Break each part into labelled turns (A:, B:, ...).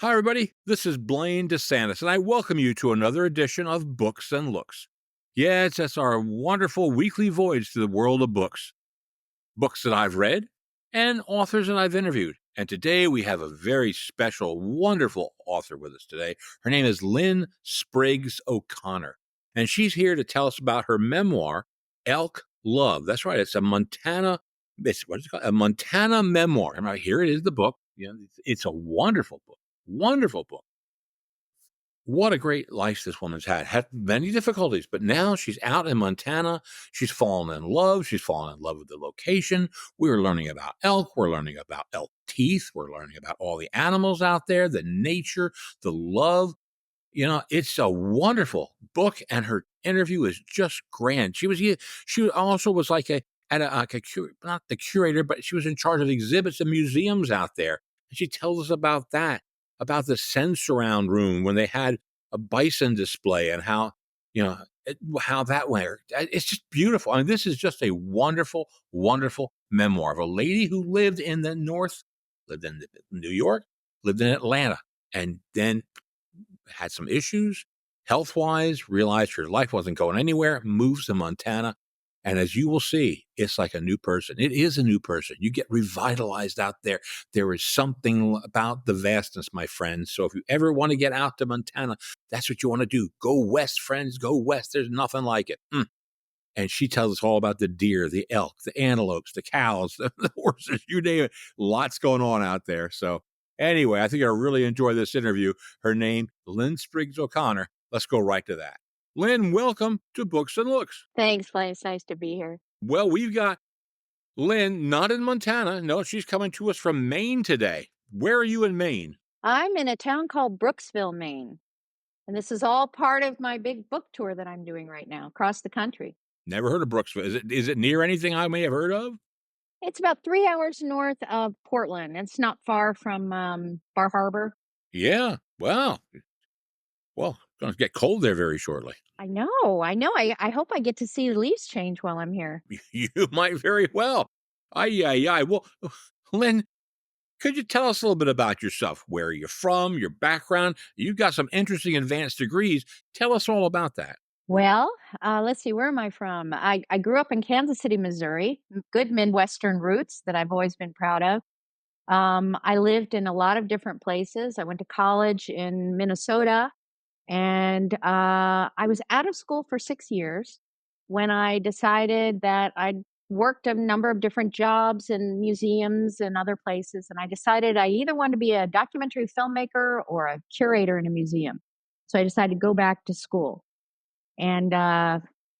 A: Hi, everybody. This is Blaine DeSantis, and I welcome you to another edition of Books and Looks. Yes, that's our wonderful weekly voyage to the world of books. Books that I've read and authors that I've interviewed. And today we have a very special, wonderful author with us today. Her name is Lynne Spriggs O'Connor, and she's here to tell us about her memoir, Elk Love. That's right. It's a Montana, what is it called? A Montana memoir. And right here it is, the book. It's a wonderful book. Wonderful book. What a great life this woman's had many difficulties, but now she's out in Montana. She's fallen in love. She's fallen in love with the location. We're learning about elk. We're learning about elk teeth. We're learning about all the animals out there, the nature, the love. It's a wonderful book, and her interview is just grand. She also was like not the curator, but she was in charge of exhibits and museums out there. And she tells us about that, about the sense around room when they had a bison display and how that went. It's just beautiful. I mean, this is just a wonderful, wonderful memoir of a lady who lived in the North, lived in New York, lived in Atlanta, and then had some issues health wise, realized her life wasn't going anywhere, moves to Montana. And as you will see, it's like a new person. It is a new person. You get revitalized out there. There is something about the vastness, my friends. So if you ever want to get out to Montana, that's what you want to do. Go west, friends. Go west. There's nothing like it. And she tells us all about the deer, the elk, the antelopes, the cows, the horses, you name it. Lots going on out there. So anyway, I think I really enjoy this interview. Her name, Lynne Spriggs O'Connor. Let's go right to that. Lynne, welcome to Books and Looks.
B: Thanks, Blaine. It's nice to be here.
A: Well, we've got Lynne, not in Montana. No, she's coming to us from Maine today. Where are you in Maine?
B: I'm in a town called Brooksville, Maine, and this is all part of my big book tour that I'm doing right now across the country.
A: Never heard of Brooksville. Is it near anything I may have heard of?
B: It's about 3 hours north of Portland. It's not far from Bar Harbor.
A: Yeah. Well, it's going to get cold there very shortly.
B: I know, I know. I hope I get to see the leaves change while I'm here.
A: You might very well. Ay, ay, ay. Well, Lynn, could you tell us a little bit about yourself? Where are you from? Your background? You've got some interesting advanced degrees. Tell us all about that.
B: Well, let's see, where am I from? I grew up in Kansas City, Missouri. Good Midwestern roots that I've always been proud of. I lived in a lot of different places. I went to college in Minnesota. And I was out of school for 6 years when I decided that I'd worked a number of different jobs in museums and other places. And I decided I either wanted to be a documentary filmmaker or a curator in a museum. So I decided to go back to school. And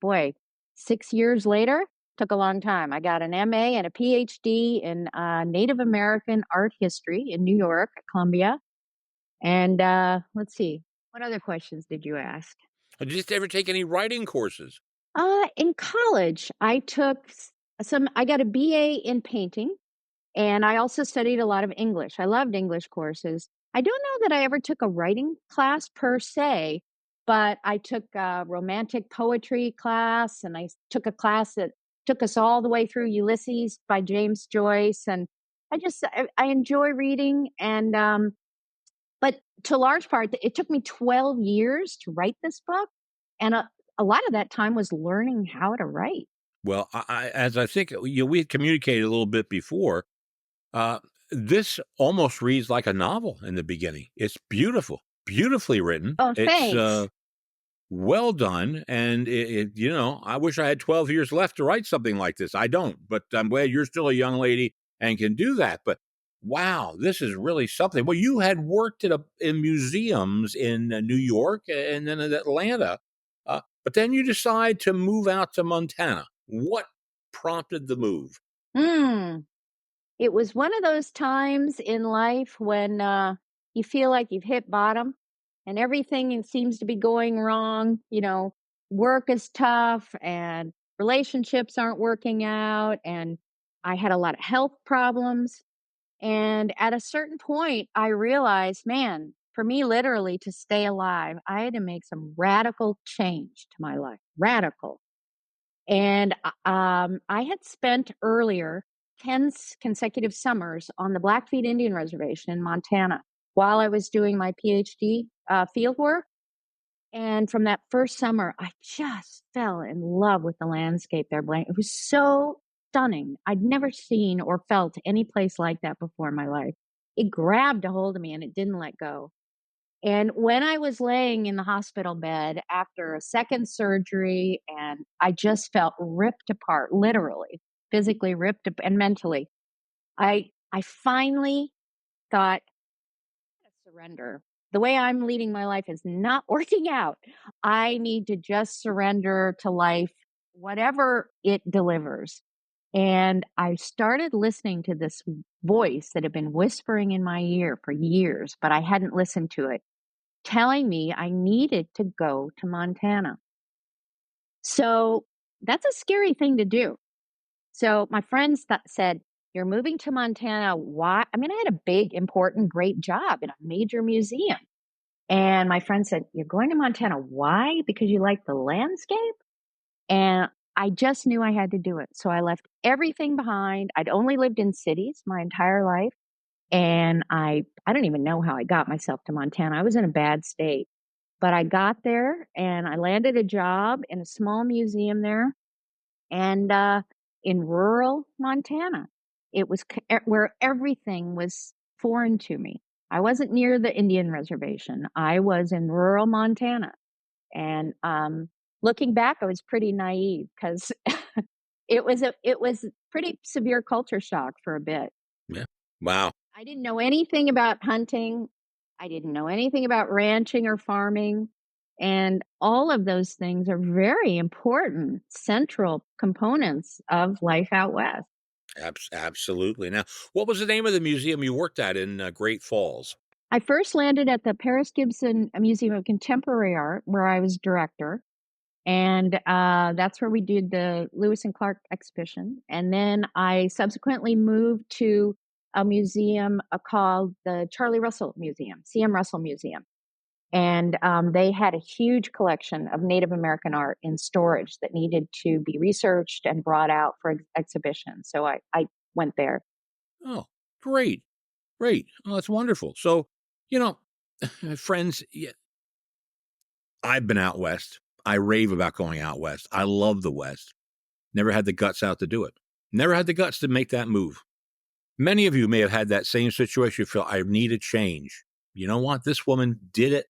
B: boy, 6 years later, took a long time. I got an MA and a PhD in Native American art history in New York at Columbia. And let's see, what other questions did you ask?
A: Did you ever take any writing courses?
B: In college, I got a BA in painting, and I also studied a lot of English. I loved English courses. I don't know that I ever took a writing class per se, but I took a romantic poetry class, and took a class that took us all the way through Ulysses by James Joyce. And I enjoy reading, and but to a large part, it took me 12 years to write this book, and a lot of that time was learning how to write.
A: Well, as I think we had communicated a little bit before, uh, this almost reads like a novel in the beginning. It's beautiful, beautifully written.
B: Oh,
A: It's
B: thanks.
A: well done, and I wish I had 12 years left to write something like this. I don't, but I'm glad you're still a young lady and can do that. But wow, this is really something. Well, you had worked in museums in New York and then in Atlanta, but then you decide to move out to Montana. What prompted the move?
B: Hmm. It was one of those times in life when you feel like you've hit bottom and seems to be going wrong. Work is tough and relationships aren't working out. And I had a lot of health problems. And at a certain point, I realized, man, for me, literally, to stay alive, I had to make some radical change to my life. Radical. And I had spent earlier 10 consecutive summers on the Blackfeet Indian Reservation in Montana. while I was doing my PhD field work. And from that first summer, I just fell in love with the landscape there, Blaine. It was so stunning. I'd never seen or felt any place like that before in my life. It grabbed a hold of me and it didn't let go. And when I was laying in the hospital bed after a second surgery, and I just felt ripped apart, literally, physically and mentally, I finally thought, surrender. The way I'm leading my life is not working out. I need to just surrender to life, whatever it delivers. And I started listening to this voice that had been whispering in my ear for years, but I hadn't listened to it, telling me I needed to go to Montana. So that's a scary thing to do. So my friends said, "You're moving to Montana. Why?" I mean, I had a big, important, great job in a major museum. And my friend said, "You're going to Montana. Why? Because you like the landscape?" And I just knew I had to do it. So I left everything behind. I'd only lived in cities my entire life. And I don't even know how I got myself to Montana. I was in a bad state. But I got there and I landed a job in a small museum there and in rural Montana. It was where everything was foreign to me. I wasn't near the Indian reservation. I was in rural Montana. And looking back, I was pretty naive because it was pretty severe culture shock for a bit.
A: Yeah. Wow.
B: I didn't know anything about hunting. I didn't know anything about ranching or farming. And all of those things are very important, central components of life out west.
A: Absolutely. Now, what was the name of the museum you worked at in Great Falls?
B: I first landed at the Paris Gibson Museum of Contemporary Art, where I was director. And that's where we did the Lewis and Clark exhibition. And then I subsequently moved to a museum called the Charlie Russell Museum, C.M. Russell Museum. And they had a huge collection of Native American art in storage that needed to be researched and brought out for exhibition. So I went there.
A: Oh, great. Great. Oh, that's wonderful. So, you know, friends, I've been out west. I rave about going out west. I love the West. Never had the guts out to do it. Never had the guts to make that move. Many of you may have had that same situation. You feel, I need a change. You know what? This woman did it.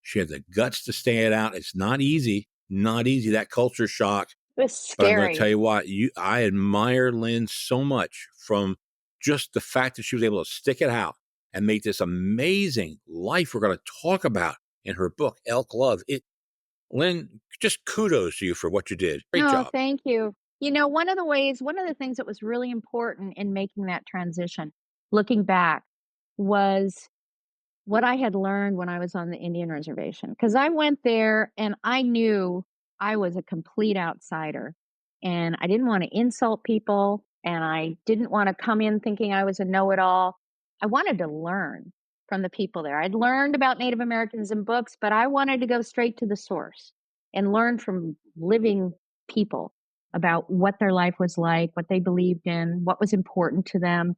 A: She had the guts to stay it out. It's not easy. Not easy. That culture shock.
B: It was
A: But I'm going to
B: scary.
A: tell you what, I admire Lynne so much from just the fact that she was able to stick it out and make this amazing life we're going to talk about in her book, Elk Love. Lynne, just kudos to you for what you did. Great
B: Oh,
A: job.
B: thank you. One of the things that was really important in making that transition, looking back, was what I had learned when I was on the Indian reservation. Because I went there and I knew I was a complete outsider. And I didn't want to insult people. And I didn't want to come in thinking I was a know it all. I wanted to learn from the people there. I'd learned about Native Americans in books, but I wanted to go straight to the source and learn from living people about what their life was like, what they believed in, what was important to them.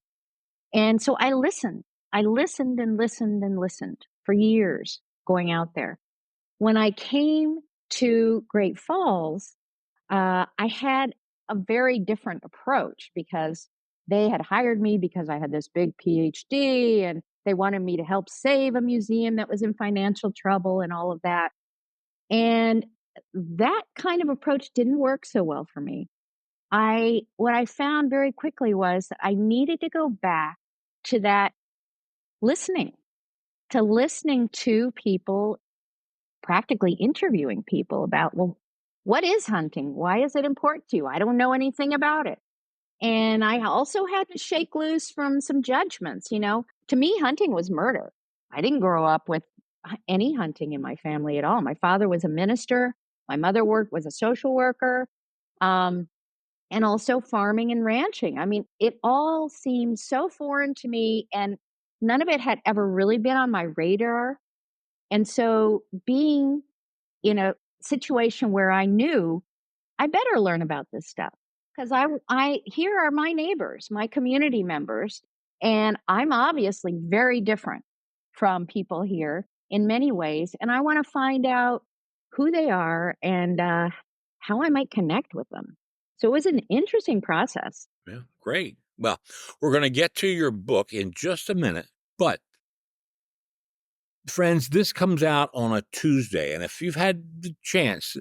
B: And so I listened. I listened and listened and listened for years going out there. When I came to Great Falls, I had a very different approach because they had hired me because I had this big PhD and they wanted me to help save a museum that was in financial trouble and all of that. And that kind of approach didn't work so well for me. What I found very quickly was that I needed to go back to that listening, to listening to people, practically interviewing people about, well, what is hunting? Why is it important to you? I don't know anything about it. And I also had to shake loose from some judgments. To me, hunting was murder. I didn't grow up with any hunting in my family at all. My father was a minister. My mother was a social worker. Um, and also farming and ranching. I mean, it all seemed so foreign to me, and none of it had ever really been on my radar. And so, being in a situation where I knew I better learn about this stuff because here are my neighbors, my community members, and I'm obviously very different from people here in many ways, and I want to find out who they are and how I might connect with them. So it was an interesting process.
A: Yeah, great. Well, we're going to get to your book in just a minute, but friends, this comes out on a Tuesday, and if you've had the chance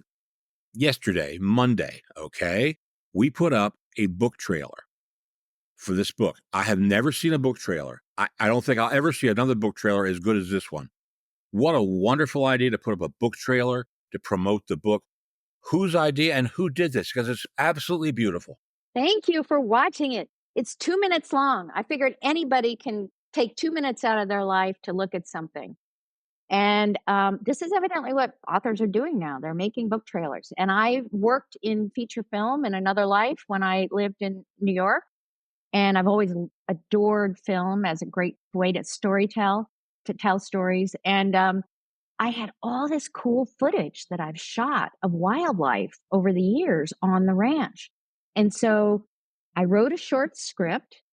A: yesterday, Monday, okay, we put up a book trailer for this book. I have never seen a book trailer. I don't think I'll ever see another book trailer as good as this one. What a wonderful idea to put up a book trailer to promote the book. Whose idea and who did this? Because it's absolutely beautiful.
B: Thank you for watching it. It's 2 minutes long. I figured anybody can take 2 minutes out of their life to look at something. And this is evidently what authors are doing now. They're making book trailers. And I worked in feature film in another life when I lived in New York. And I've always adored film as a great way to tell stories. And I had all this cool footage that I've shot of wildlife over the years on the ranch. And so I wrote a short script.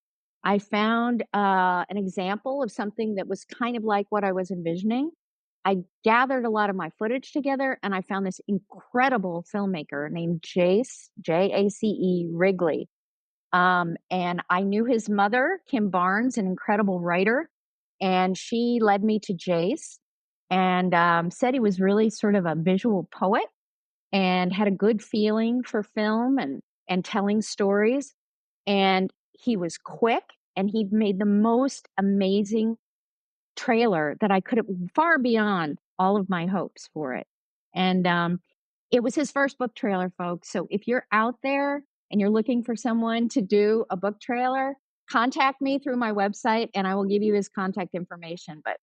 B: I found an example of something that was kind of like what I was envisioning. I gathered a lot of my footage together and I found this incredible filmmaker named Jace Wrigley. And I knew his mother, Kim Barnes, an incredible writer, and she led me to Jace and said he was really sort of a visual poet and had a good feeling for film and telling stories. And he was quick and he made the most amazing trailer that I could have far beyond all of my hopes for it. And it was his first book trailer, folks. So if you're out there and you're looking for someone to do a book trailer, contact me through my website and I will give you his contact information. But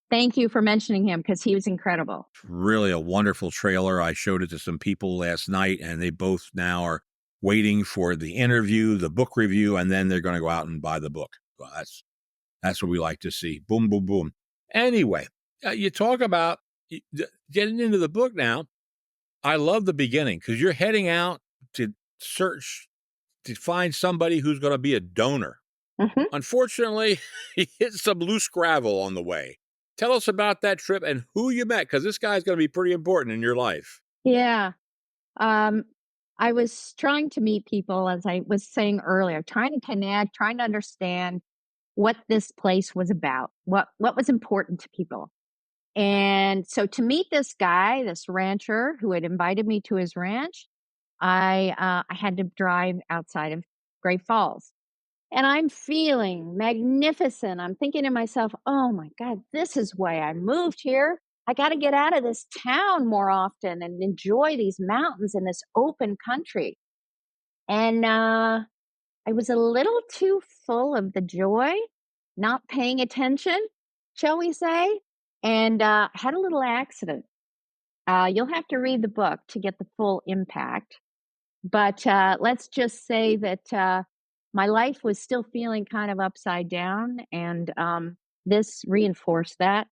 B: thank you for mentioning him because he was incredible.
A: Really a wonderful trailer. I showed it to some people last night, and they both now are waiting for the interview, the book review, and then they're going to go out and buy the book. Well, that's what we like to see. Boom, boom, boom. Anyway, you talk about getting into the book now. I love the beginning because you're heading out to search to find somebody who's going to be a donor.
B: Mhm.
A: Unfortunately, he hit some loose gravel on the way. Tell us about that trip and who you met, because this guy's going to be pretty important in your life.
B: Yeah. Um, I was trying to meet people, as I was saying earlier, trying to connect, trying to understand what this place was about, what was important to people. And so to meet this guy, this rancher who had invited me to his ranch, I had to drive outside of Great Falls. And I'm feeling magnificent. I'm thinking to myself, "Oh my god, this is why I moved here. I got to get out of this town more often and enjoy these mountains and this open country." And I was a little too full of the joy, not paying attention, shall we say, and had a little accident. You'll have to read the book to get the full impact. But let's just say that my life was still feeling kind of upside down, and this reinforced that.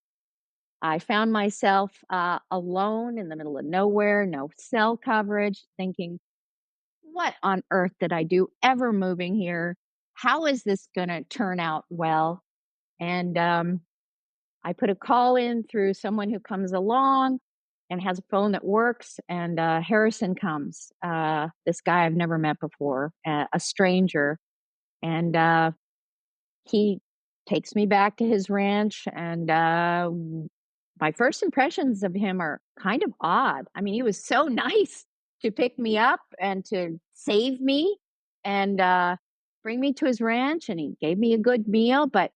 B: I found myself alone in the middle of nowhere, no cell coverage, thinking, what on earth did I do ever moving here? How is this going to turn out well? And I put a call in through someone who comes along and has a phone that works. And Harrison comes, this guy I've never met before, a stranger. And he takes me back to his ranch. And my first impressions of him are kind of odd. I mean, he was so nice to pick me up and to save me and bring me to his ranch. And he gave me a good meal, but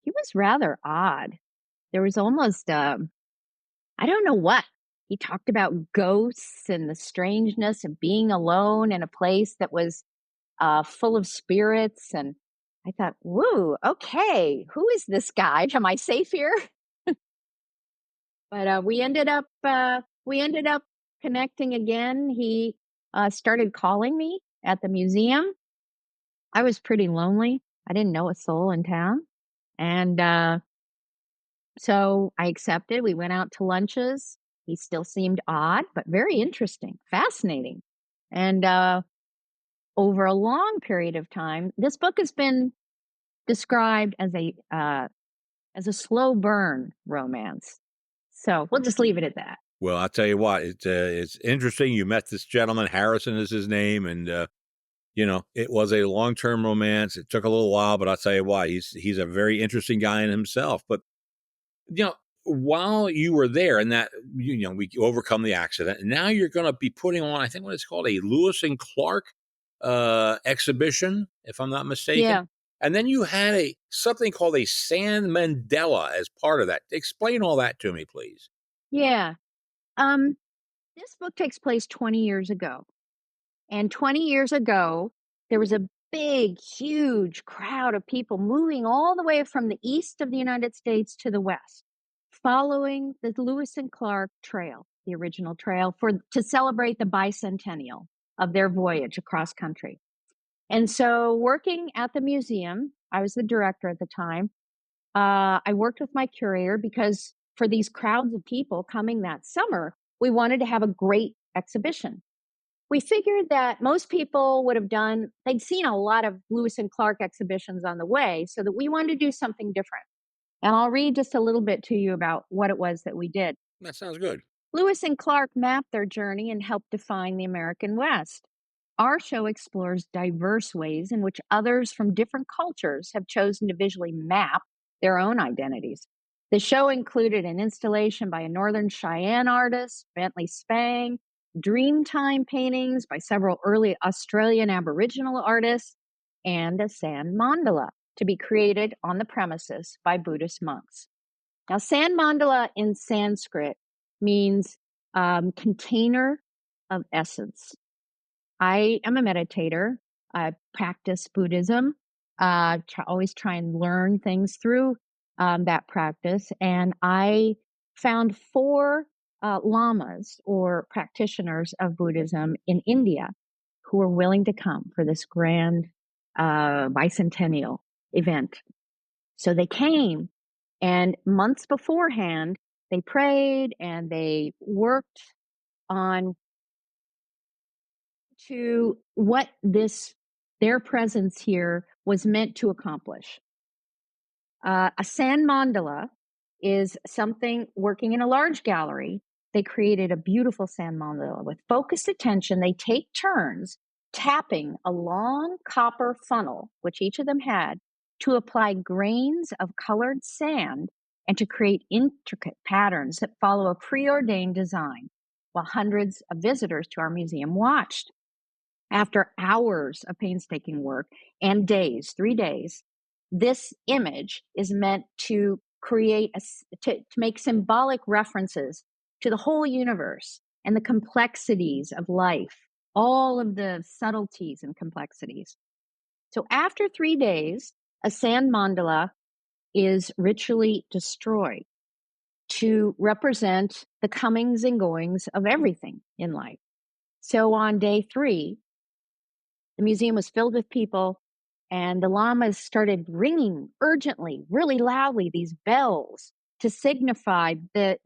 B: he was rather odd. There was almost, I don't know what. He talked about ghosts and the strangeness of being alone in a place that was full of spirits. And I thought, whoa, okay, who is this guy? Am I safe here? But we ended up connecting again. He started calling me at the museum. I was pretty lonely. I didn't know a soul in town, and so I accepted. We went out to lunches. He still seemed odd, but very interesting, fascinating. And over a long period of time, this book has been described as as a slow burn romance. So we'll just leave it at that.
A: Well, I'll tell you what, it's interesting. You met this gentleman, Harrison is his name, and it was a long-term romance. It took a little while, but I'll tell you what, he's a very interesting guy in himself. But you know, while you were there, and that we overcome the accident, and now you're going to be putting on, I think, what it's called, a Lewis and Clark exhibition, if I'm not mistaken.
B: Yeah.
A: And then you had a something called a San Mandela as part of that. Explain all that to me, please.
B: Yeah. Um, this book takes place 20 years ago. And 20 years ago, there was a big, huge crowd of people moving all the way from the east of the United States to the west, following the Lewis and Clark Trail, the original trail, to celebrate the bicentennial of their voyage across country. And so, working at the museum, I was the director at the time. I worked with my curator because for these crowds of people coming that summer, we wanted to have a great exhibition. We figured that most people would have they'd seen a lot of Lewis and Clark exhibitions on the way, so that we wanted to do something different. And I'll read just a little bit to you about what it was that we did.
A: That sounds good.
B: Lewis and Clark mapped their journey and helped define the American West. Our show explores diverse ways in which others from different cultures have chosen to visually map their own identities. The show included an installation by a Northern Cheyenne artist, Bentley Spang, Dreamtime paintings by several early Australian Aboriginal artists, and a sand mandala to be created on the premises by Buddhist monks. Now, sand mandala in Sanskrit means container of essence. I am a meditator. I practice Buddhism. Always try and learn things through that practice. And I found four lamas or practitioners of Buddhism in India who were willing to come for this grand bicentennial event. So they came, and months beforehand, they prayed and they worked on to what their presence here was meant to accomplish. A sand mandala is something working in a large gallery. They created a beautiful sand mandala with focused attention. They take turns tapping a long copper funnel, which each of them had, to apply grains of colored sand and to create intricate patterns that follow a preordained design, while hundreds of visitors to our museum watched. After hours of painstaking work and days, 3 days, this image is meant to to make symbolic references to the whole universe and the complexities of life, all of the subtleties and complexities. So after 3 days, a sand mandala is ritually destroyed to represent the comings and goings of everything in life. So on day 3, the museum was filled with people, and the lamas started ringing urgently, really loudly, these bells to signify the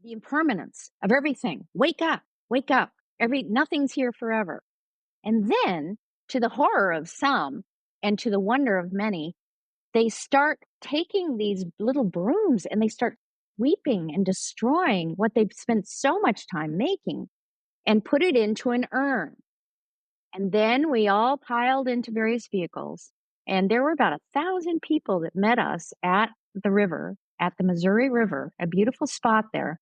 B: impermanence of everything. Wake up, wake up. Nothing's here forever. And then, to the horror of some and to the wonder of many, they start taking these little brooms and they start sweeping and destroying what they've spent so much time making and put it into an urn. And then we all piled into various vehicles, and there were about 1,000 people that met us at the river, at the Missouri River, a beautiful spot there.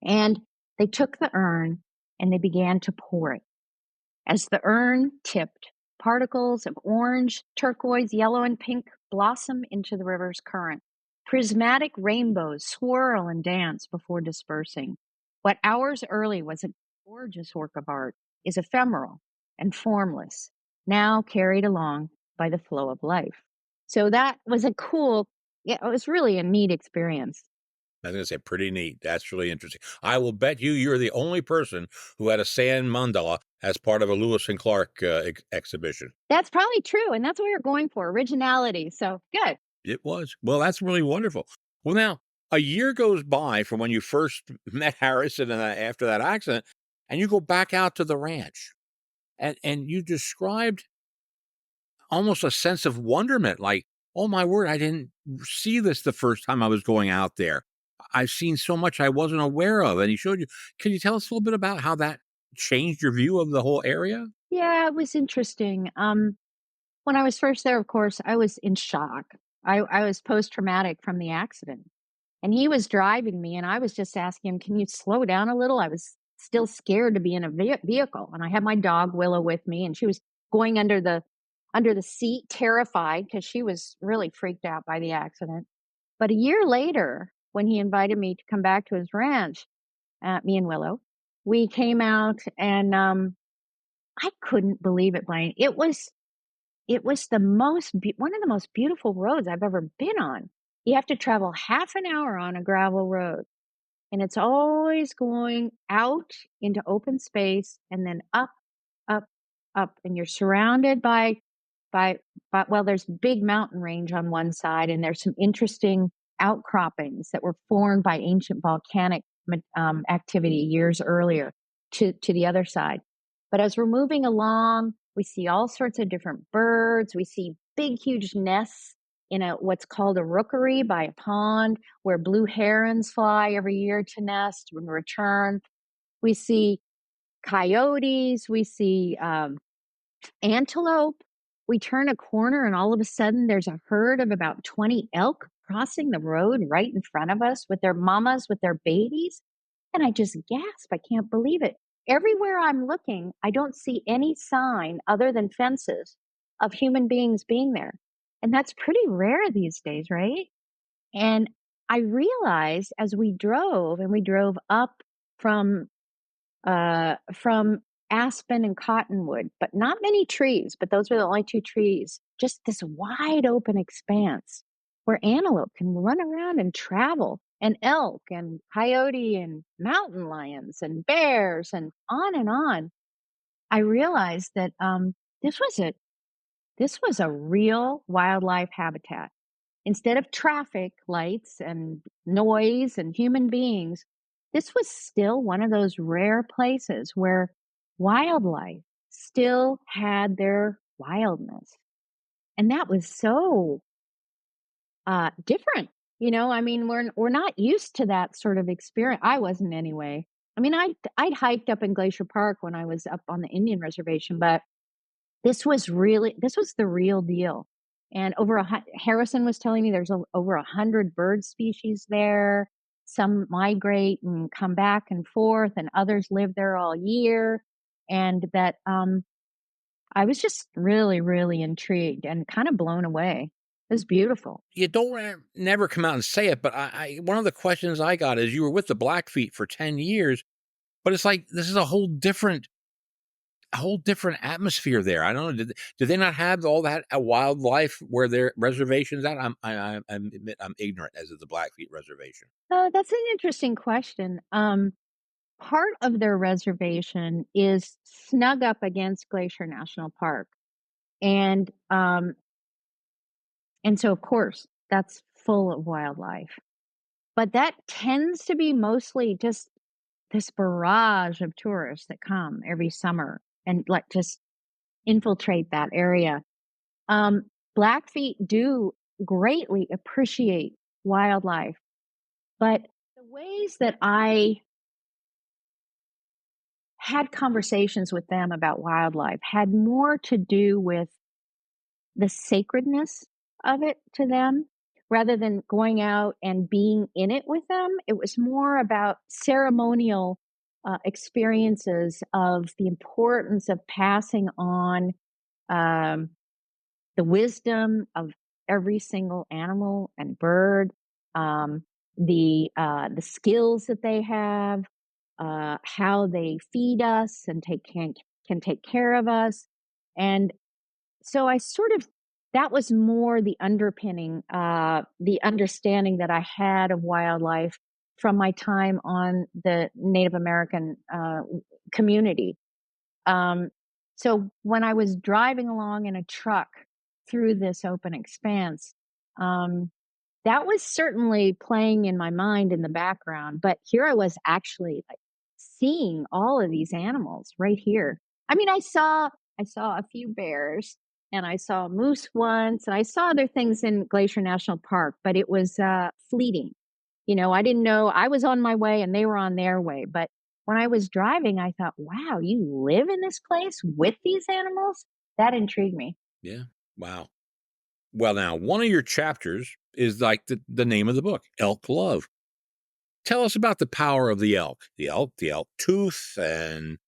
B: And they took the urn and they began to pour it. As the urn tipped, particles of orange, turquoise, yellow, and pink blossom into the river's current. Prismatic rainbows swirl and dance before dispersing. What hours early was a gorgeous work of art is ephemeral and formless, now carried along by the flow of life. So that was it was really a neat experience.
A: I was going to say pretty neat. That's really interesting. I will bet you're the only person who had a sand mandala as part of a Lewis and Clark exhibition.
B: That's probably true. And that's what we were going for, originality. So good.
A: It was. Well, that's really wonderful. Well, now a year goes by from when you first met Harrison and after that accident, and you go back out to the ranch, and you described almost a sense of wonderment, like, oh my word, I didn't see this the first time I was going out there. I've seen so much I wasn't aware of, and he showed you. Can you tell us a little bit about how that changed your view of the whole area?
B: Yeah, it was interesting. When I was first there, of course, I was in shock. I was post-traumatic from the accident, and he was driving me, and I was just asking him, "Can you slow down a little?" I was still scared to be in a vehicle, and I had my dog Willow with me, and she was going under the seat, terrified because she was really freaked out by the accident. But a year later, when he invited me to come back to his ranch, me and Willow, we came out, and I couldn't believe it, Blaine. It was the one of the most beautiful roads I've ever been on. You have to travel half an hour on a gravel road, and it's always going out into open space and then up, up, up, and you're surrounded by well, there's big mountain range on one side, and there's some interesting outcroppings that were formed by ancient volcanic activity years earlier to the other side. But as we're moving along, we see all sorts of different birds. We see big, huge nests in a what's called a rookery by a pond where blue herons fly every year to nest and return. We see coyotes. We see antelope. We turn a corner and all of a sudden there's a herd of about 20 elk crossing the road right in front of us with their mamas, with their babies. And I just gasp. I can't believe it. Everywhere I'm looking, I don't see any sign other than fences of human beings being there. And that's pretty rare these days, right? And I realized as we drove and we drove up from from aspen and cottonwood, but not many trees, but those were the only two trees. Just this wide open expanse where antelope can run around and travel, and elk and coyote and mountain lions and bears and on and on. I realized that this was a this was a real wildlife habitat. Instead of traffic lights and noise and human beings, this was still one of those rare places where wildlife still had their wildness. And that was so different. I mean, we're not used to that sort of experience. I wasn't anyway. I mean, I'd hiked up in Glacier Park when I was up on the Indian reservation, but this was the real deal. And Harrison was telling me there's over 100 bird species there. Some migrate and come back and forth, and others live there all year. And that I was just really, really intrigued and kind of blown away. It was beautiful.
A: You don't never come out and say it, but one of the questions I got is you were with the Blackfeet for 10 years, but it's like this is a whole different atmosphere there. I don't know. Did they not have all that wildlife where their reservations at? I admit I'm ignorant as of the Blackfeet reservation.
B: That's an interesting question. Part of their reservation is snug up against Glacier National Park, and so of course that's full of wildlife. But that tends to be mostly just this barrage of tourists that come every summer and like just infiltrate that area. Blackfeet do greatly appreciate wildlife, but the ways that I had conversations with them about wildlife had more to do with the sacredness of it to them rather than going out and being in it with them. It was more about ceremonial experiences of the importance of passing on um, the wisdom of every single animal and bird, um, the skills that they have, how they feed us and can take care of us, and so I sort of that was more the underpinning, the understanding that I had of wildlife from my time on the Native American community. Um, so when I was driving along in a truck through this open expanse, um, that was certainly playing in my mind in the background. But here I was actually like seeing all of these animals right here. I mean, I saw a few bears and I saw a moose once, and I saw other things in Glacier National Park, but it was fleeting. I didn't know I was on my way and they were on their way. But when I was driving, I thought, wow, you live in this place with these animals? That intrigued me.
A: Yeah. Wow. Well, now, one of your chapters is like the name of the book, Elk Love. Tell us about the power of the elk, the elk tooth, and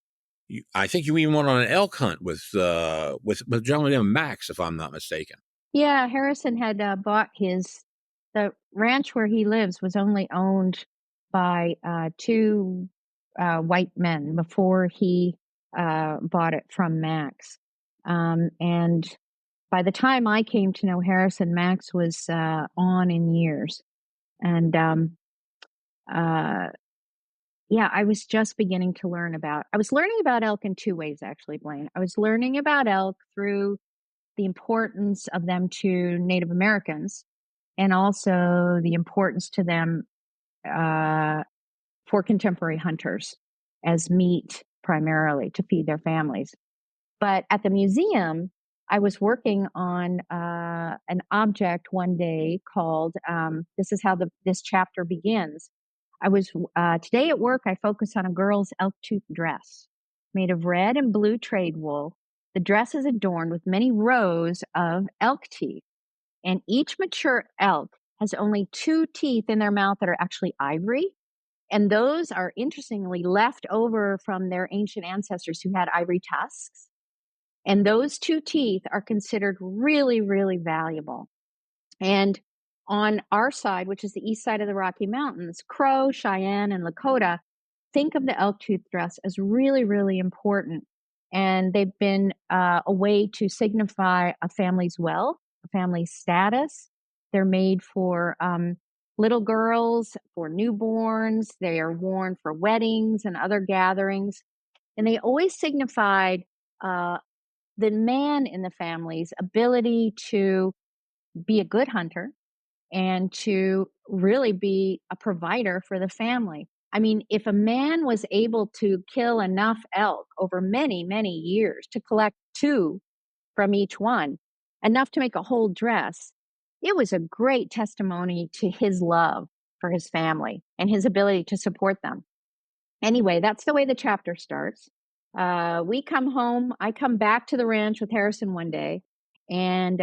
A: I think you even went on an elk hunt with a gentleman named Max, if I'm not mistaken.
B: Yeah, Harrison had bought the ranch where he lives was only owned by two white men before he bought it from Max. And by the time I came to know Harrison, Max was on in years. And uh, yeah, I was just beginning to I was learning about elk in two ways, actually, Blaine. I was learning about elk through the importance of them to Native Americans and also the importance to them uh, for contemporary hunters as meat primarily to feed their families. But at the museum, I was working on an object one day called, this is how this chapter begins. I was, today at work, I focused on a girl's elk tooth dress made of red and blue trade wool. The dress is adorned with many rows of elk teeth, and each mature elk has only two teeth in their mouth that are actually ivory. And those are interestingly left over from their ancient ancestors who had ivory tusks. And those two teeth are considered really, really valuable. And on our side, which is the east side of the Rocky Mountains, Crow, Cheyenne, and Lakota think of the elk tooth dress as really, really important. And they've been a way to signify a family's wealth, a family's status. They're made for little girls, for newborns. They are worn for weddings and other gatherings. And they always signified uh, the man in the family's ability to be a good hunter and to really be a provider for the family. I mean, if a man was able to kill enough elk over many, many years to collect two from each one, enough to make a whole dress, it was a great testimony to his love for his family and his ability to support them. Anyway, that's the way the chapter starts. We come home. I come back to the ranch with Harrison one day, and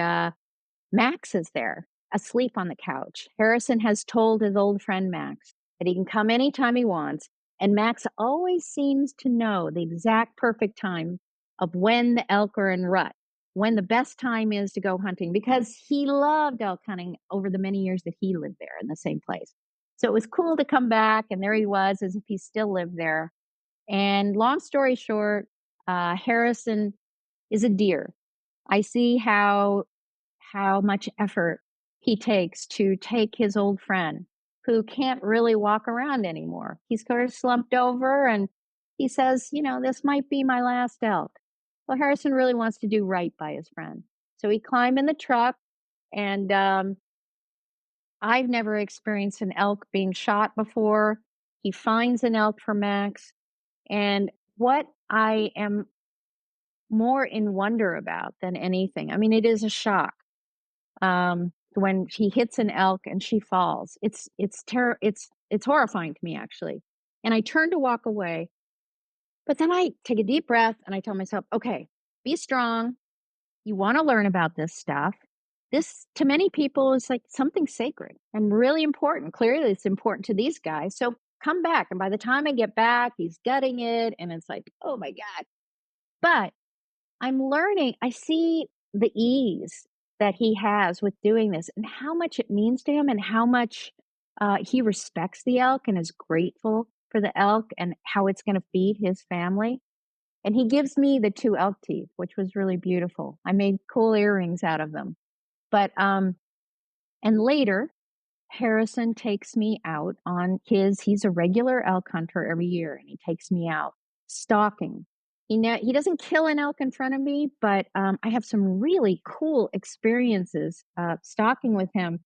B: Max is there, asleep on the couch. Harrison has told his old friend Max that he can come anytime he wants, and Max always seems to know the exact perfect time of when the elk are in rut, when the best time is to go hunting, because he loved elk hunting over the many years that he lived there in the same place. So it was cool to come back, and there he was as if he still lived there. And long story short, Harrison is a deer. I see how much effort he takes to take his old friend who can't really walk around anymore. He's sort of slumped over and he says, this might be my last elk. Well, Harrison really wants to do right by his friend. So he climbed in the truck, and I've never experienced an elk being shot before. He finds an elk for Max. And what I am more in wonder about than anything, I mean, it is a shock when he hits an elk and she falls. It's horrifying to me, actually. And I turn to walk away, but then I take a deep breath and I tell myself, okay, be strong. You want to learn about this stuff. This, to many people, is like something sacred and really important. Clearly, it's important to these guys. So come back. And by the time I get back, he's gutting it. And it's like, oh my God. But I'm learning, I see the ease that he has with doing this and how much it means to him and how much he respects the elk and is grateful for the elk and how it's going to feed his family. And he gives me the two elk teeth, which was really beautiful. I made cool earrings out of them. But, and later, Harrison takes me out on he's a regular elk hunter every year, and he takes me out stalking. He doesn't kill an elk in front of me, but I have some really cool experiences stalking with him.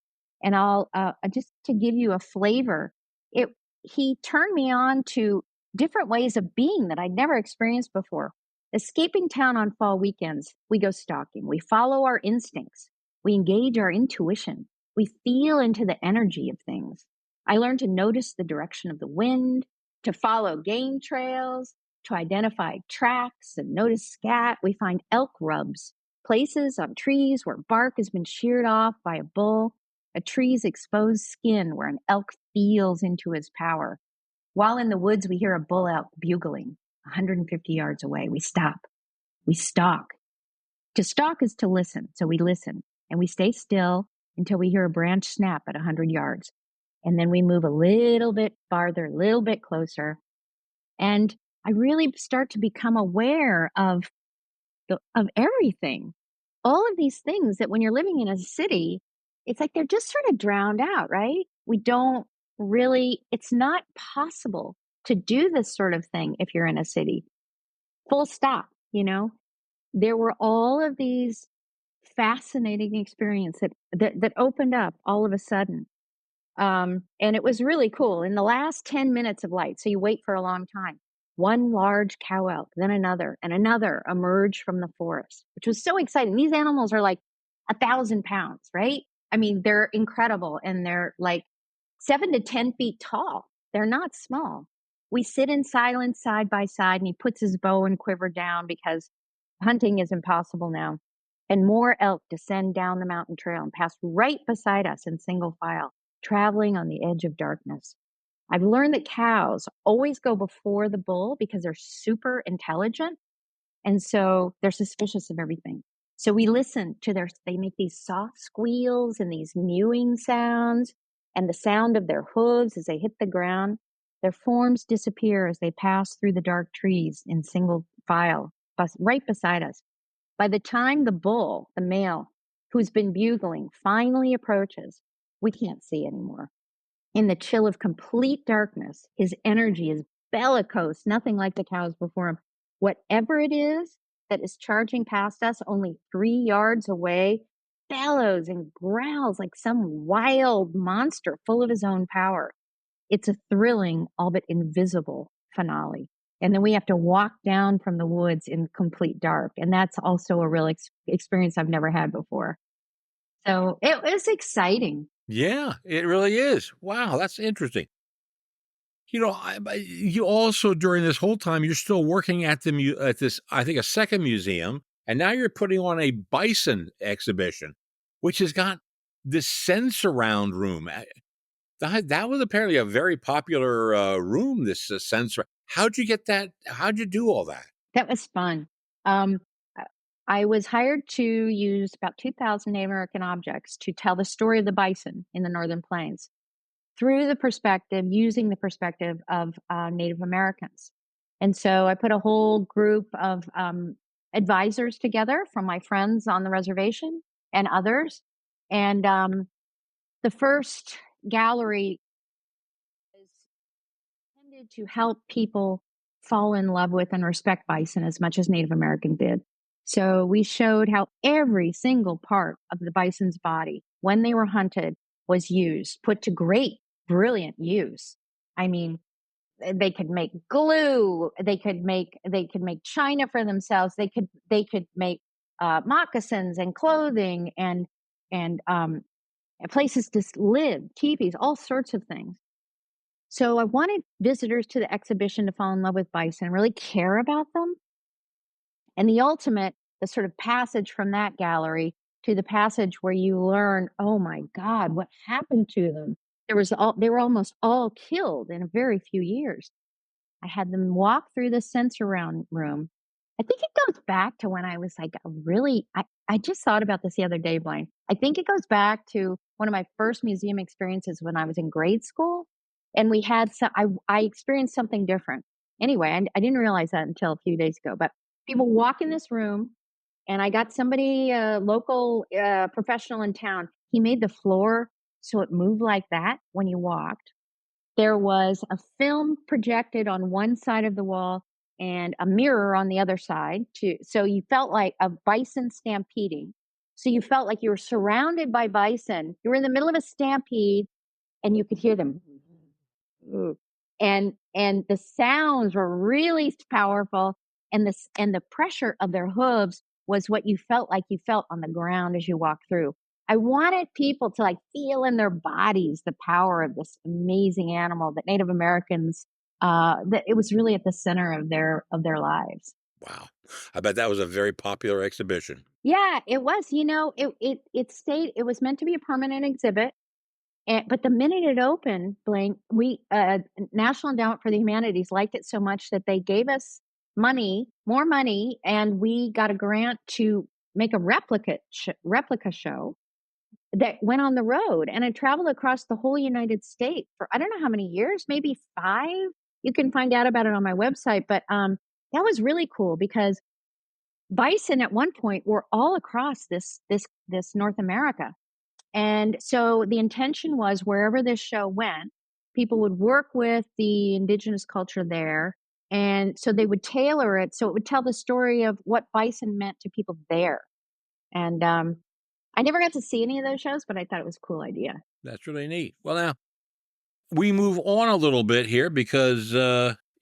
B: And I'll just to give you a flavor, it he turned me on to different ways of being that I'd never experienced before. Escaping town on fall weekends, we go stalking. We follow our instincts. We engage our intuition. We feel into the energy of things. I learned to notice the direction of the wind, to follow game trails, to identify tracks and notice scat. We find elk rubs, places on trees where bark has been sheared off by a bull, a tree's exposed skin where an elk feels into his power. While in the woods, we hear a bull elk bugling 150 yards away. We stop. We stalk. To stalk is to listen. So we listen and we stay still until we hear a branch snap at 100 yards. And then we move a little bit farther, a little bit closer. And I really start to become aware of everything. All of these things that when you're living in a city, it's like they're just sort of drowned out, right? We don't really, it's not possible to do this sort of thing if you're in a city. Full stop, you know? There were all of these fascinating experiences that opened up all of a sudden. And it was really cool. In the last 10 minutes of light, so you wait for a long time, one large cow elk, then another, and another emerged from the forest, which was so exciting. These animals are like 1,000 pounds, right? I mean, they're incredible and they're like 7 to 10 feet tall. They're not small. We sit in silence side by side, and he puts his bow and quiver down because hunting is impossible now. And more elk descend down the mountain trail and pass right beside us in single file, traveling on the edge of darkness. I've learned that cows always go before the bull because they're super intelligent. And so they're suspicious of everything. So we listen to they make these soft squeals and these mewing sounds and the sound of their hooves as they hit the ground. Their forms disappear as they pass through the dark trees in single file, right beside us. By the time the bull, the male, who's been bugling, finally approaches, we can't see anymore. In the chill of complete darkness, his energy is bellicose, nothing like the cows before him. Whatever it is that is charging past us only 3 yards away bellows and growls like some wild monster full of his own power. It's a thrilling, albeit invisible finale. And then we have to walk down from the woods in complete dark. And that's also a real experience I've never had before. So it was exciting.
A: Yeah, it really is. Wow, that's interesting. You also during this whole time you're still working at at this, I think, a second museum, and now you're putting on a bison exhibition, which has got this sense around room. That was apparently a very popular room. This sensor. How'd you get that? How'd you do all that?
B: That was fun. Um, uh, I was hired to use about 2,000 Native American objects to tell the story of the bison in the Northern Plains through the perspective, using the perspective of Native Americans. And so I put a whole group of advisors together from my friends on the reservation and others. And the first gallery is intended to help people fall in love with and respect bison as much as Native American did. So we showed how every single part of the bison's body, when they were hunted, was used, put to great, brilliant use. I mean, they could make glue, they could make china for themselves, they could make moccasins and clothing and places to live, teepees, all sorts of things. So I wanted visitors to the exhibition to fall in love with bison, really care about them. And the sort of passage from that gallery to the passage where you learn, oh my God, what happened to them? They were almost all killed in a very few years. I had them walk through the sensor round room. I think it goes back to when I was like I just thought about this the other day, Blaine. I think it goes back to one of my first museum experiences when I was in grade school. And we had I experienced something different. Anyway, I didn't realize that until a few days ago. But people walk in this room, and I got somebody, a local professional in town. He made the floor so it moved like that when you walked. There was a film projected on one side of the wall and a mirror on the other side too. So you felt like a bison stampeding. So you felt like you were surrounded by bison. You were in the middle of a stampede and you could hear them. And the sounds were really powerful. and the pressure of their hooves was what you felt like you felt on the ground as you walked through. I wanted people to like feel in their bodies the power of this amazing animal that Native Americans that it was really at the center of their lives.
A: Wow. I bet that was a very popular exhibition.
B: Yeah, it was. It stayed. It was meant to be a permanent exhibit, but the minute it opened, Blaine, we National Endowment for the Humanities liked it so much that they gave us more money, and we got a grant to make a replica show that went on the road, and it traveled across the whole United States for I don't know how many years, maybe 5. You can find out about it on my website, but, that was really cool because bison at one point were all across this North America, and so the intention was wherever this show went, people would work with the indigenous culture there, and so they would tailor it so it would tell the story of what bison meant to people there, and, I never got to see any of those shows, but I thought it was a cool idea.
A: That's really neat. Well, now we move on a little bit here because,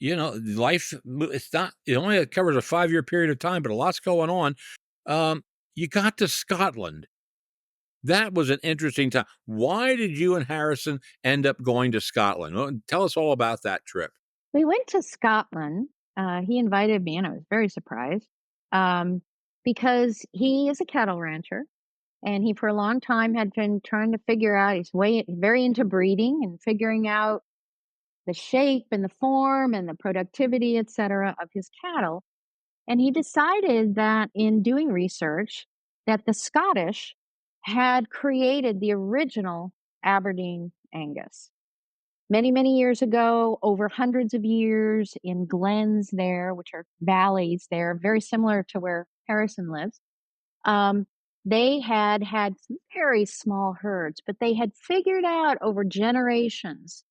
A: it's not, it only covers a 5-year period of time, but a lot's going on. Um, you got to Scotland. That was an interesting time. Why did you and Harrison end up going to Scotland? Well, tell us all about that trip.
B: We went to Scotland. He invited me, and I was very surprised um, because he is a cattle rancher, and he for a long time had been trying to figure out. Very into breeding and figuring out the shape and the form and the productivity, et cetera, of his cattle. And he decided that in doing research, that the Scottish had created the original Aberdeen Angus. Many, many years ago, over hundreds of years in glens there, which are valleys there, very similar to where Harrison lives. Um, they had some very small herds, but they had figured out over generations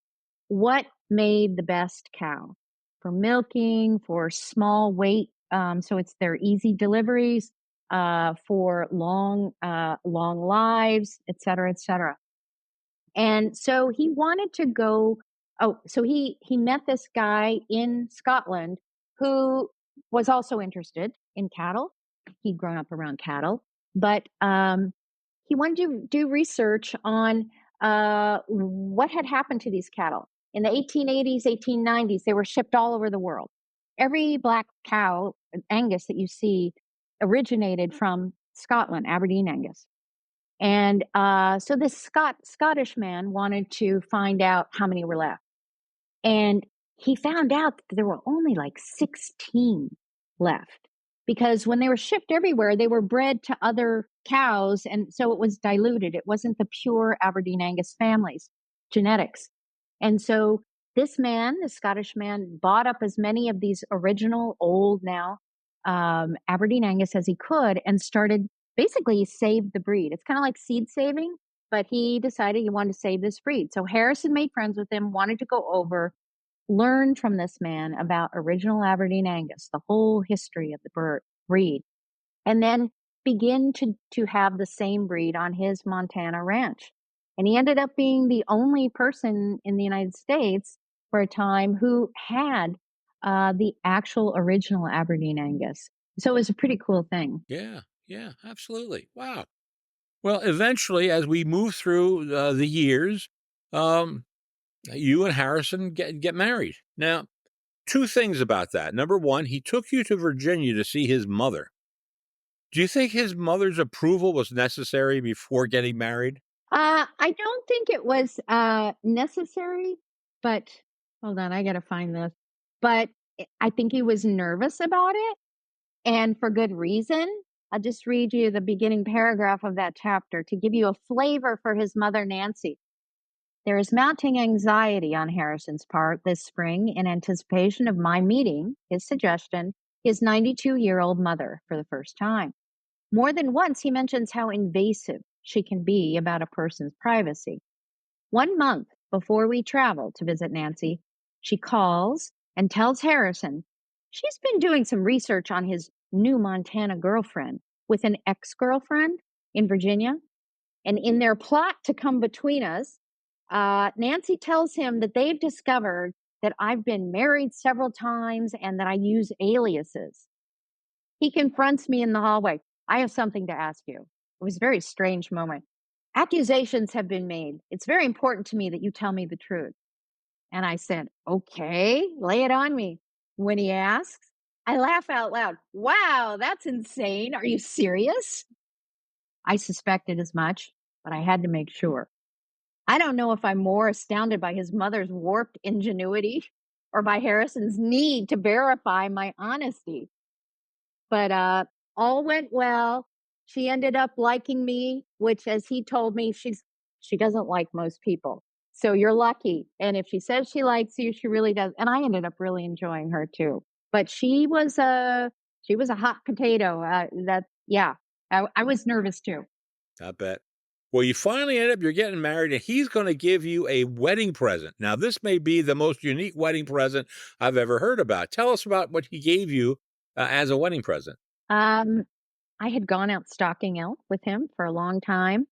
B: what made the best cow for milking, for small weight, so it's their easy deliveries, for long lives, et cetera, et cetera. And so he wanted to go. Oh, so he met this guy in Scotland who was also interested in cattle. He'd grown up around cattle, but he wanted to do research on what had happened to these cattle. In the 1880s, 1890s, they were shipped all over the world. Every black cow, Angus, that you see originated from Scotland, Aberdeen Angus. And so this Scottish man wanted to find out how many were left. And he found out that there were only like 16 left because when they were shipped everywhere, they were bred to other cows. And so it was diluted. It wasn't the pure Aberdeen Angus families genetics. And so this Scottish man, bought up as many of these original, old now Aberdeen Angus as he could and started basically he saved the breed. It's kind of like seed saving, but he decided he wanted to save this breed. So Harrison made friends with him, wanted to go over, learn from this man about original Aberdeen Angus, the whole history of the breed, and then begin to have the same breed on his Montana ranch. And he ended up being the only person in the United States for a time who had the actual original Aberdeen Angus. So it was a pretty cool thing.
A: Yeah, yeah, absolutely. Wow. Well, eventually, as we move through the years, um, you and Harrison get married. Now, two things about that. Number one, he took you to Virginia to see his mother. Do you think his mother's approval was necessary before getting married?
B: I don't think it was necessary, but hold on, I gotta find this. But I think he was nervous about it, and for good reason. I'll just read you the beginning paragraph of that chapter to give you a flavor for his mother, Nancy. There is mounting anxiety on Harrison's part this spring in anticipation of my meeting, his suggestion, his 92-year-old mother for the first time. More than once, he mentions how invasive she can be about a person's privacy. 1 month before we travel to visit Nancy, she calls and tells Harrison she's been doing some research on his new Montana girlfriend with an ex girlfriend in Virginia. And in their plot to come between us, Nancy tells him that they've discovered that I've been married several times and that I use aliases. He confronts me in the hallway. I have something to ask you. It was a very strange moment. Accusations have been made. It's very important to me that you tell me the truth. And I said, okay, lay it on me. When he asks, I laugh out loud. Wow, that's insane. Are you serious? I suspected as much, but I had to make sure. I don't know if I'm more astounded by his mother's warped ingenuity or by Harrison's need to verify my honesty. But all went well. She ended up liking me, which, as he told me, she doesn't like most people. So you're lucky. And if she says she likes you, she really does. And I ended up really enjoying her too. But she was a hot potato. That yeah, I was nervous too.
A: I bet. Well, you finally end up you're getting married, and he's gonna give you a wedding present. Now, this may be the most unique wedding present I've ever heard about. Tell us about what he gave you, as a wedding present.
B: Um, I had gone out stalking elk with him for a long time.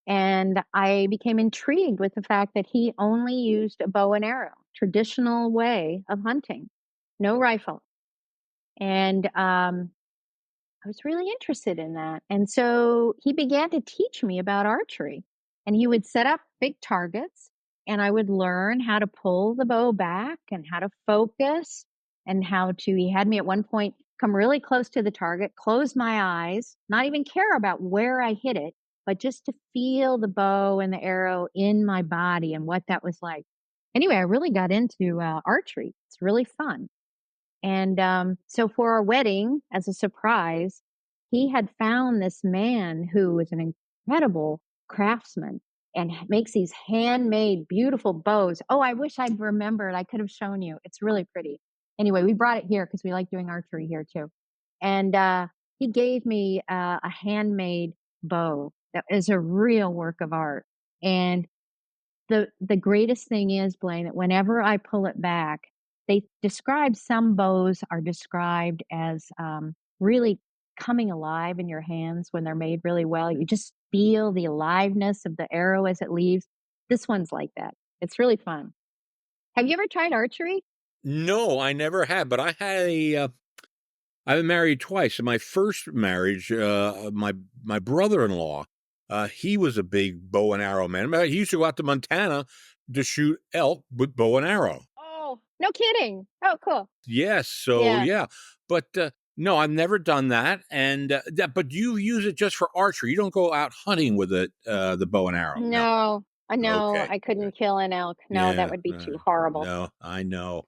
B: And I became intrigued with the fact that he only used a bow and arrow, traditional way of hunting, no rifle. And I was really interested in that. And so he began to teach me about archery. And he would set up big targets, and I would learn how to pull the bow back and how to focus and how to. He had me at one point come really close to the target, close my eyes, not even care about where I hit it, but just to feel the bow and the arrow in my body and what that was like. Anyway, I really got into archery. It's really fun. And so for our wedding, as a surprise, he had found this man who was an incredible craftsman and makes these handmade beautiful bows. Oh, I wish I'd remembered. I could have shown you. It's really pretty. Anyway, we brought it here because we like doing archery here too. And he gave me a handmade bow that is a real work of art. And the greatest thing is, Blaine, that whenever I pull it back, they describe some bows are described as, really coming alive in your hands when they're made really well. You just feel the aliveness of the arrow as it leaves. This one's like that. It's really fun. Have you ever tried archery?
A: No, I never have, but I had I've been married twice. In my first marriage, my brother-in-law, he was a big bow and arrow man. He used to go out to Montana to shoot elk with bow and arrow.
B: Oh, no kidding. Oh, cool.
A: Yes, so
B: Yeah.
A: yeah, but, no, I've never done that, and, but you use it just for archery. You don't go out hunting with it, the bow and arrow. No.
B: No, I know.
A: Okay.
B: I couldn't kill an elk. No, that
A: Yeah,
B: would be too horrible.
A: no, I know.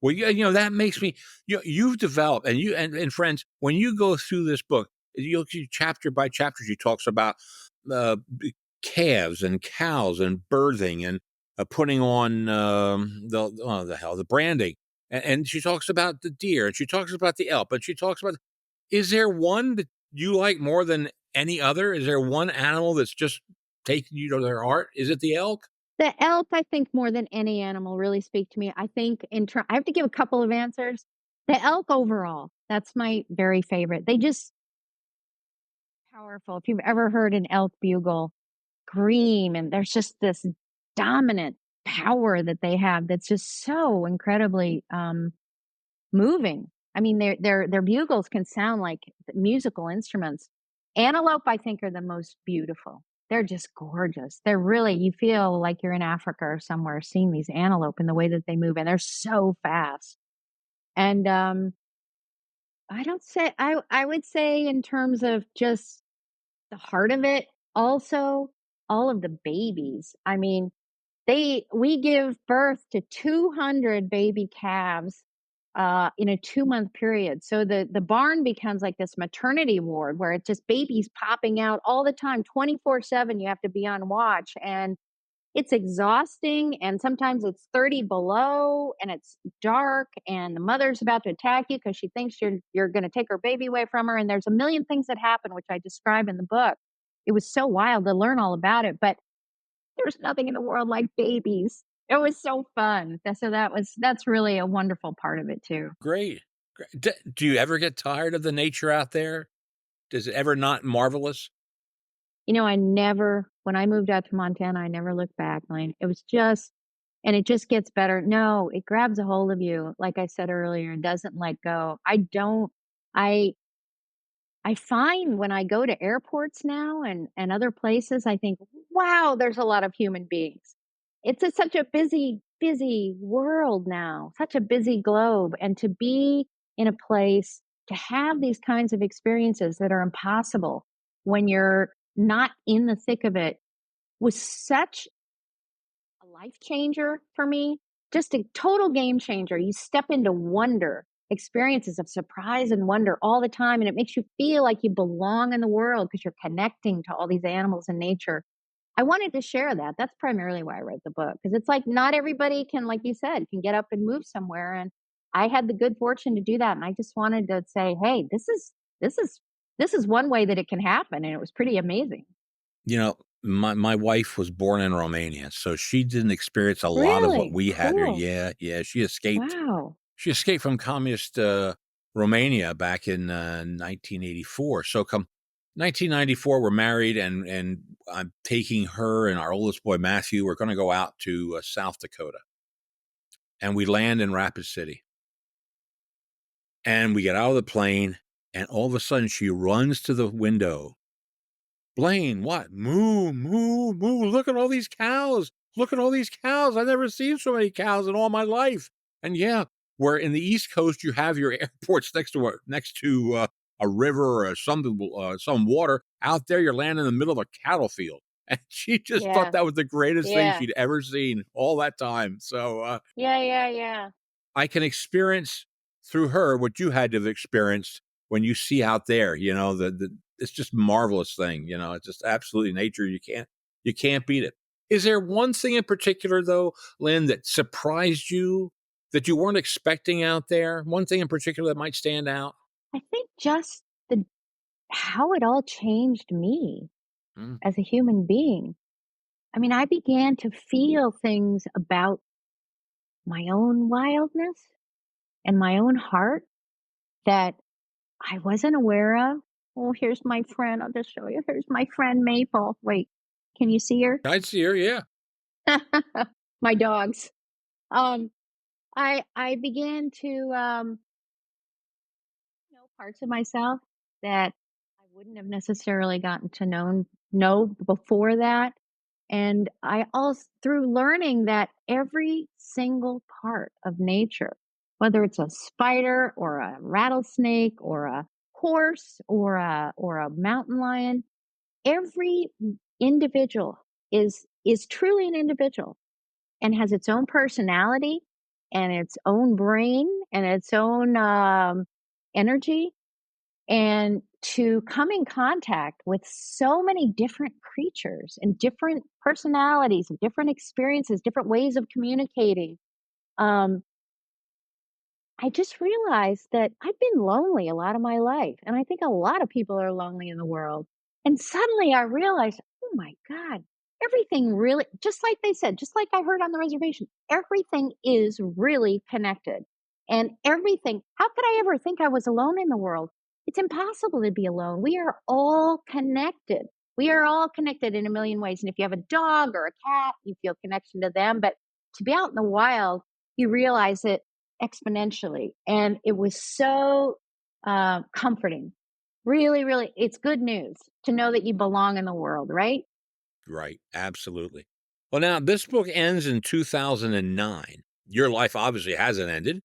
A: Well, yeah, that makes me you've developed and friends, when you go through this book, you'll see chapter by chapter, she talks about, calves and cows and birthing and, putting on, the hell, the branding, and she talks about the deer, and she talks about the elk, and she talks about is there one that you like more than any other? Is there one animal that's just taken you to their heart? Is it the elk?
B: The elk, I think more than any animal really speak to me. I think I have to give a couple of answers. The elk overall, that's my very favorite. They just powerful. If you've ever heard an elk bugle scream, and there's just this dominant power that they have that's just so incredibly moving. I mean, their bugles can sound like musical instruments. Antelope, I think, are the most beautiful. They're just gorgeous. They're really you feel like you're in Africa or somewhere seeing these antelope and the way that they move, and they're so fast. And I don't say I would say in terms of just the heart of it, also all of the babies. I mean, they we give birth to 200 baby calves in a 2-month period. So the barn becomes like this maternity ward where it's just babies popping out all the time, 24/7. You have to be on watch, and it's exhausting. And sometimes it's 30 below, and it's dark, and the mother's about to attack you because she thinks you're going to take her baby away from her. And there's a million things that happen, which I describe in the book. It was so wild to learn all about it, but there's nothing in the world like babies. It was so fun. That's really a wonderful part of it too.
A: Great. Great. Do you ever get tired of the nature out there? Is it ever not marvelous?
B: I never when I moved out to Montana, I never looked back, Lane. It was just and it just gets better. No, it grabs a hold of you, like I said earlier, and doesn't let go. I don't I I find when I go to airports now and other places, I think, wow, there's a lot of human beings. Such a busy, busy world now, such a busy globe. And to be in a place to have these kinds of experiences that are impossible when you're not in the thick of it was such a life changer for me, just a total game changer. You step into wonder, experiences of surprise and wonder all the time, and it makes you feel like you belong in the world because you're connecting to all these animals and nature. I wanted to share that. That's primarily why I wrote the book because it's like not everybody can, like you said, can get up and move somewhere. And I had the good fortune to do that. And I just wanted to say, hey, this is this is one way that it can happen. And it was pretty amazing.
A: You know, my wife was born in Romania, so she didn't experience a lot of what
B: Really
A: we have here.
B: cool.
A: Yeah, yeah,
B: Wow.
A: she escaped from communist, Romania back in, 1984. So come 1994, we're married, and I'm taking her and our oldest boy, Matthew, we're gonna go out to, South Dakota, and we land in Rapid City, and we get out of the plane, and all of a sudden, she runs to the window. "Blaine, what? Moo, moo, moo, look at all these cows. Look at all these cows. I've never seen so many cows in all my life." And yeah, where in the East Coast, you have your airports a river or some water. Out there, you're landing in the middle of a cattle field. And she just thought
B: Yeah.
A: that was the greatest thing
B: Yeah.
A: she'd ever seen all that time. So,
B: Yeah, yeah, yeah.
A: I can experience through her what you had to have experienced when you see out there, the it's just marvelous thing, it's just absolutely nature. You can't beat it. Is there one thing in particular though, Lynn, that surprised you that you weren't expecting out there? One thing in particular that might stand out?
B: I think just the how it all changed me
A: Mm,
B: as a human being. I mean, I began to feel things about my own wildness and my own heart that I wasn't aware of. Oh, here's my friend. I'll just show you. Here's my friend Maple. Wait, can you see her?
A: I see her, yeah.
B: My dogs. Um, I began to know parts of myself that I wouldn't have necessarily gotten to know before that. And I also through learning that every single part of nature, whether it's a spider or a rattlesnake or a horse or a mountain lion, every individual is truly an individual and has its own personality and its own brain and its own energy, and to come in contact with so many different creatures and different personalities and different experiences, different ways of communicating. Um, I just realized that I've been lonely a lot of my life. And I think a lot of people are lonely in the world. And suddenly I realized, oh my God, everything really, just like they said, just like I heard on the reservation, everything is really connected. And everything, how could I ever think I was alone in the world? It's impossible to be alone. We are all connected. We are all connected in a million ways. And if you have a dog or a cat, you feel connection to them. But to be out in the wild, you realize it exponentially. And it was so comforting. Really, really, it's good news to know that you belong in the world, right?
A: Right, absolutely. Well, now this book ends in 2009. Your life obviously hasn't ended.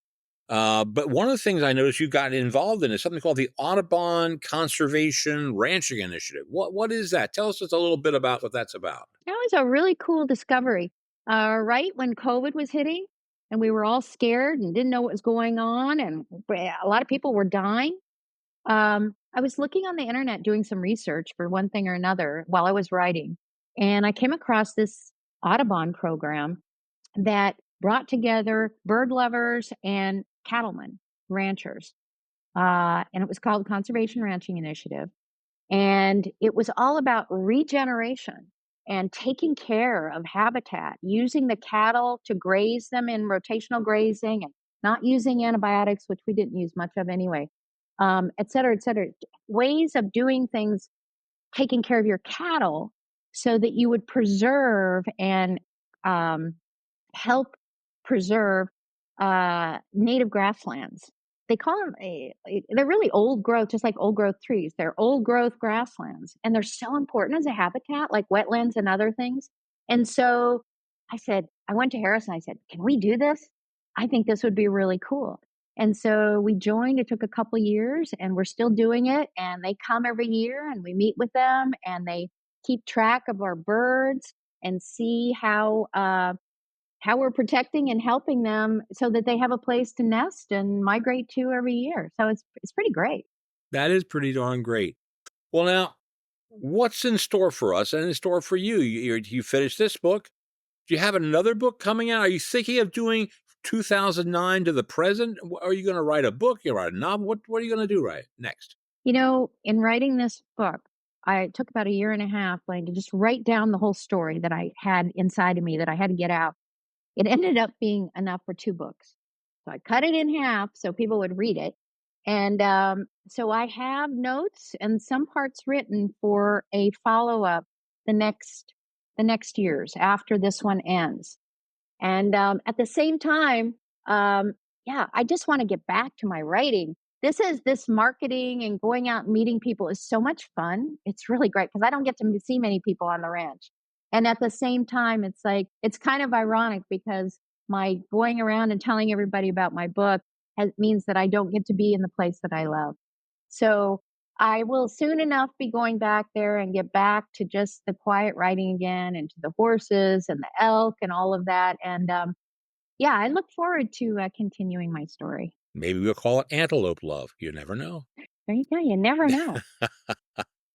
A: But one of the things I noticed you got involved in is something called the Audubon Conservation Ranching Initiative. What is that? Tell us just a little bit about what that's about.
B: That was a really cool discovery. Right when COVID was hitting and we were all scared and didn't know what was going on, and a lot of people were dying. I was looking on the internet doing some research for one thing or another while I was writing, and I came across this Audubon program that brought together bird lovers and cattlemen, ranchers. And it was called Conservation Ranching Initiative. And it was all about regeneration and taking care of habitat, using the cattle to graze them in rotational grazing and not using antibiotics, which we didn't use much of anyway, et cetera, et cetera. Ways of doing things, taking care of your cattle so that you would preserve and um, help preserve native grasslands. they call them they're really old growth, just like old growth trees. They're old growth grasslands, and they're so important as a habitat, like wetlands and other things. And so I went to Harris and I said, "Can we do this? I think this would be really cool." And so we joined. It took a couple years, and we're still doing it. And they come every year, and we meet with them, and they keep track of our birds and see how we're protecting and helping them so that they have a place to nest and migrate to every year. So it's pretty great.
A: That is pretty darn great. Well, now, what's in store for us and in store for you? You finished this book. Do you have another book coming out? Are you thinking of doing 2009 to the present? Are you going to write a book? You write a novel? What are you going to do right next?
B: You know, in writing this book, I took about a year and a half, like, to just write down the whole story that I had inside of me that I had to get out. It ended up being enough for 2 books. So I cut it in half so people would read it. And, so I have notes and some parts written for a follow-up the next years after this one ends. And, at the same time, yeah, I just wanna get back to my writing. This marketing and going out and meeting people is so much fun. It's really great because I don't get to see many people on the ranch. And at the same time, it's like it's kind of ironic because my going around and telling everybody about my book means that I don't get to be in the place that I love. So I will soon enough be going back there and get back to just the quiet writing again and to the horses and the elk and all of that. And yeah, I look forward to continuing my story.
A: Maybe we'll call it Antelope Love. You never know.
B: There you go. You never know.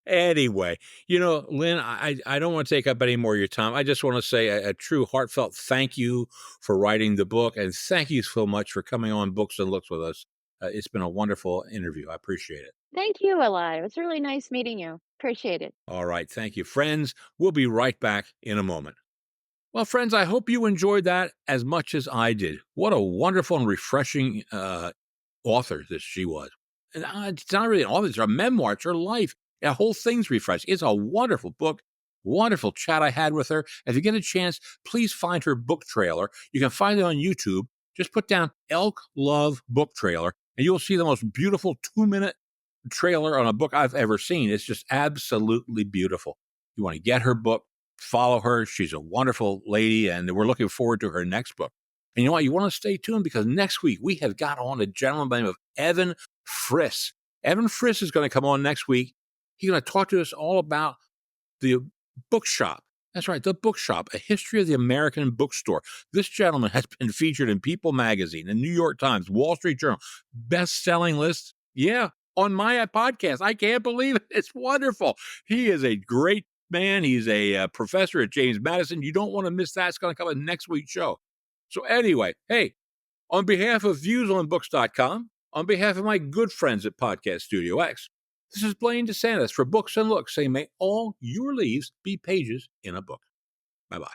A: Anyway, Lynn, I don't want to take up any more of your time. I just want to say a true heartfelt thank you for writing the book, and thank you so much for coming on Books and Looks with us. It's been a wonderful interview. I appreciate it.
B: Thank you a lot. It was really nice meeting you. Appreciate it.
A: All right. Thank you. Friends, we'll be right back in a moment. Well, friends, I hope you enjoyed that as much as I did. What a wonderful and refreshing author this she was. And it's not really an author, it's her memoir, it's her life. The whole thing's refreshing. It's a wonderful book, wonderful chat I had with her. If you get a chance, please find her book trailer. You can find it on YouTube. Just put down Elk Love book trailer, and you'll see the most beautiful 2-minute trailer on a book I've ever seen. It's just absolutely beautiful. You want to get her book, follow her. She's a wonderful lady, and we're looking forward to her next book. And you know what? You want to stay tuned because next week we have got on a gentleman by the name of Evan Friss. Evan Friss is going to come on next week. He's going to talk to us all about the bookshop. That's right, the bookshop, a history of the American bookstore. This gentleman has been featured in People magazine, the New York Times, Wall Street Journal, best-selling lists. Yeah, on my podcast. I can't believe it. It's wonderful. He is a great man. He's a professor at James Madison. You don't want to miss that. It's going to come in next week's show. So anyway, hey, on behalf of viewsonbooks.com, on behalf of my good friends at Podcast Studio X, this is Blaine DeSantis for Books and Looks saying, may all your leaves be pages in a book. Bye-bye.